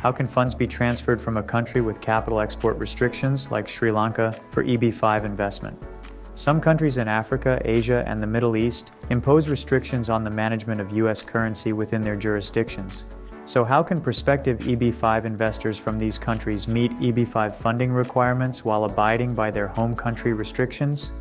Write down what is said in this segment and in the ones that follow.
How can funds be transferred from a country with capital export restrictions, like Sri Lanka, for EB-5 investment? Some countries in Africa, Asia, and the Middle East impose restrictions on the management of U.S. currency within their jurisdictions. So how can prospective EB-5 investors from these countries meet EB-5 funding requirements while abiding by their home country restrictions?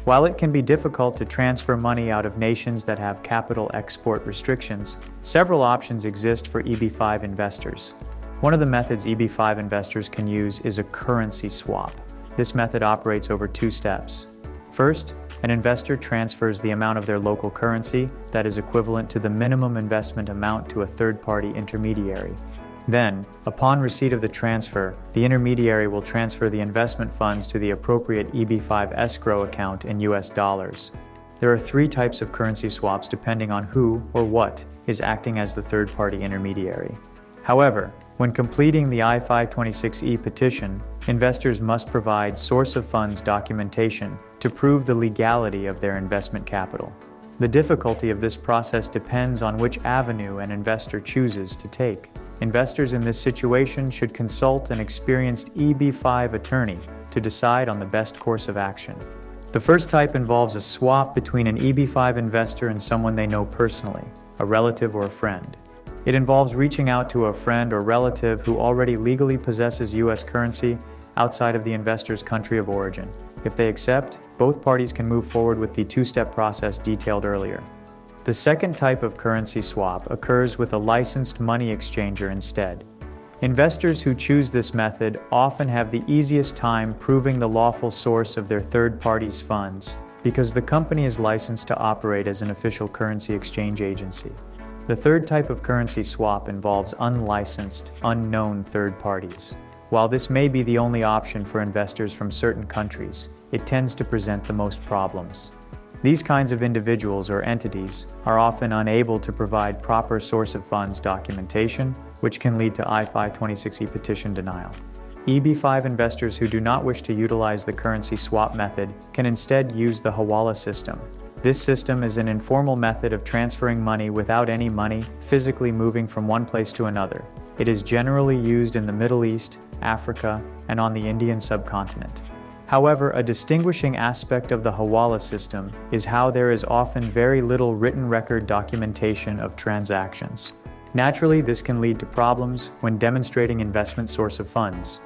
While it can be difficult to transfer money out of nations that have capital export restrictions, several options exist for EB-5 investors. One of the methods EB-5 investors can use is a currency swap. This method operates over two steps. First, an investor transfers the amount of their local currency that is equivalent to the minimum investment amount to a third-party intermediary. Then, upon receipt of the transfer, the intermediary will transfer the investment funds to the appropriate EB-5 escrow account in US dollars. There are three types of currency swaps depending on who or what is acting as the third-party intermediary. However, when completing the I-526E petition, investors must provide source of funds documentation to prove the legality of their investment capital. The difficulty of this process depends on which avenue an investor chooses to take. Investors in this situation should consult an experienced EB-5 attorney to decide on the best course of action. The first type involves a swap between an EB-5 investor and someone they know personally, a relative or a friend. It involves reaching out to a friend or relative who already legally possesses U.S. currency outside of the investor's country of origin. If they accept, both parties can move forward with the two-step process detailed earlier. The second type of currency swap occurs with a licensed money exchanger instead. Investors who choose this method often have the easiest time proving the lawful source of their third party's funds because the company is licensed to operate as an official currency exchange agency. The third type of currency swap involves unlicensed, unknown third parties. While this may be the only option for investors from certain countries, it tends to present the most problems. These kinds of individuals or entities are often unable to provide proper source of funds documentation, which can lead to I-526E petition denial. EB-5 investors who do not wish to utilize the currency swap method can instead use the hawala system. This system is an informal method of transferring money without any money physically moving from one place to another. It is generally used in the Middle East, Africa, and on the Indian subcontinent. However, a distinguishing aspect of the hawala system is how there is often very little written record documentation of transactions. Naturally, this can lead to problems when demonstrating investment source of funds.